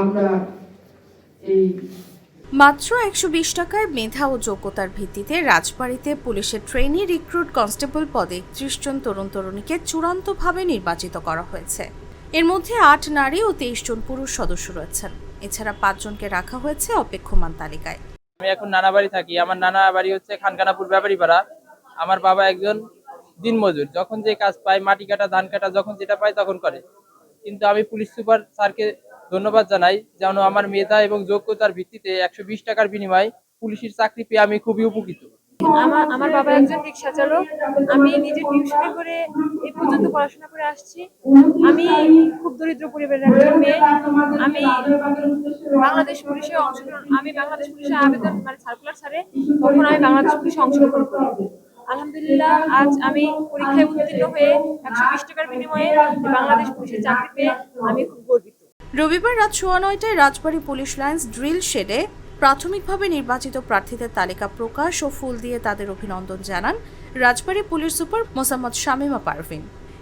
আমরা এই মাত্র ১২০ টাকায় মেধা ও যোগ্যতার ভিত্তিতে রাজবাড়ীতে পুলিশের ট্রেনি রিক্রুট কনস্টেবল পদে ৩০ জন তরুণ তরুণীকে চূড়ান্তভাবে নির্বাচিত করা হয়েছে। এর মধ্যে ৮ নারী ও ২৩ জন পুরুষ সদস্য রয়েছেন। এছাড়া ৫ জনকে রাখা হয়েছে অপেক্ষমান তালিকায়। আমি এখন নানা বাড়ি থাকি। আমার নানা বাড়ি হচ্ছে খানকানাপুর ব্যাপারীপাড়া। আমার বাবা একজন দিনমজুর, যখন যে কাজ পায়, মাটি কাটা, ধান কাটা, যখন যেটা পায় তখন করে। কিন্তু আমি পুলিশ সুপার স্যারকে ধন্যবাদ জানাই, যেন আমার মেধা এবং যোগ্যতার ভিত্তিতে ১২০ টাকার বিনিময়ে পুলিশের চাকরি পেয়ে আমি খুবই উপকৃত। আমার বাবা একজন রিক্সা চালক। আমি নিজে টিউশনি করে এই পর্যন্ত পড়াশোনা করে আসছি। আমি খুব দরিদ্র পরিবারের একজন মেয়ে। আমি বাংলাদেশ পুলিশে আবেদন সার্কুলার ছাড়ে, তখন আমি বাংলাদেশ পুলিশে অংশগ্রহণ করি। আলহামদুলিল্লাহ, আজ আমি পরীক্ষায় উত্তীর্ণ হয়ে ১২০ টাকার বিনিময়ে বাংলাদেশ পুলিশের চাকরি পেয়ে আমি খুব গর্বিত। রবিবার রাত ৯:১৯টায় রাজবাড়ী পুলিশ লাইন্স ড্রিল শেডে প্রাথমিকভাবে নির্বাচিত প্রার্থীদের তালিকা প্রকাশ ও ফুল দিয়ে তাদের অভিনন্দন জানান রাজবাড়ী পুলিশ সুপার মোসাম্মদ শামীমা পারভিন।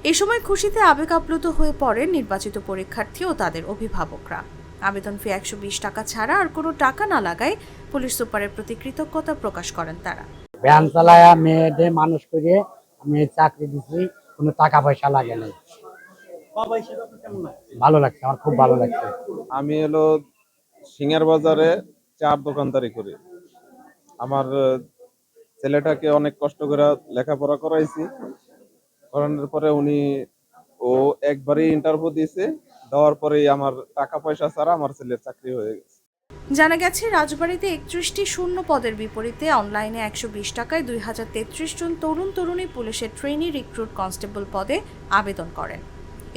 এ সময় খুশিতে আবেগ আপ্লুত হয়ে পড়েন নির্বাচিত পরীক্ষার্থী ও তাদের অভিভাবকরা। আবেদন ফি ১২০ টাকা ছাড়া আর কোনো টাকা না লাগায় পুলিশ সুপারের প্রতি কৃতজ্ঞতা প্রকাশ করেন তারা। ভ্যান চালায়া মেয়েদের মানুষ করে আমি চাকরি দিচ্ছি, কোনো টাকা পয়সা লাগে না। ভালো লাগছে, আমার খুব ভালো লাগছে। আমি হলো সিঙ্গার বাজারে চার দোকানদারি করি। আমার ছেলেটাকে অনেক কষ্ট করে লেখাপড়া করাইছি, করানোর পরে ও একবারই ইন্টারভিউ দিয়েছে, দেওয়ার পরেই আমার টাকা পয়সা ছাড়া আমার ছেলের চাকরি হয়ে গেছে। জানা গেছে রাজবাড়ীতে ৩১টি শূন্য পদের বিপরীতে অনলাইনে ১২০ টাকায় ২০৩৩ জন তরুণ তরুণী পুলিশের ট্রেনি রিক্রুট কনস্টেবল পদে আবেদন করেন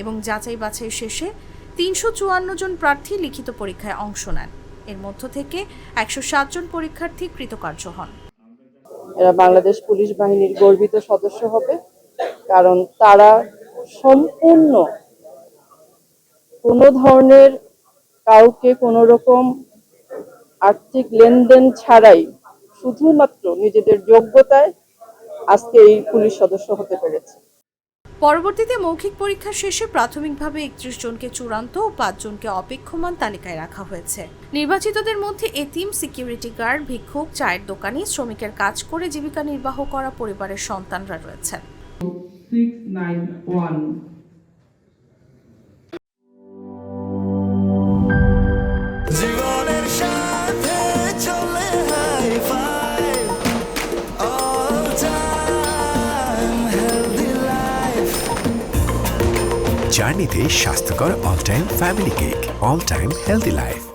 এবং যাচাই বাছাই শেষে ৩৫৪ জন প্রার্থী লিখিত পরীক্ষায় অংশ নেন। এর মধ্য থেকে ১০৭ জন পরীক্ষার্থী কৃতকার্য হন। এরা বাংলাদেশ পুলিশ বাহিনীর গর্বিত সদস্য হবে, কারণ তারা সম্পূর্ণ কোনো ধরনের কাউকে কোনো রকম আর্থিক লেনদেন ছাড়াই শুধুমাত্র নিজেদের যোগ্যতায় আজকে এই পুলিশ সদস্য হতে পেরেছে। পরবর্তীতে মৌখিক পরীক্ষা শেষে প্রাথমিকভাবে ৩১ জনকে চূড়ান্ত ও ৫ জনকে অপেক্ষমান তালিকায় রাখা হয়েছে। নির্বাচিতদের মধ্যে এতিম, সিকিউরিটি গার্ড, ভিক্ষুক, চায়ের দোকানি, শ্রমিকের কাজ করে জীবিকা নির্বাহ করা পরিবারের সন্তানরা রয়েছেন। 691 জার্নিতে স্বাস্থ্যকর all time family cake, all time healthy life.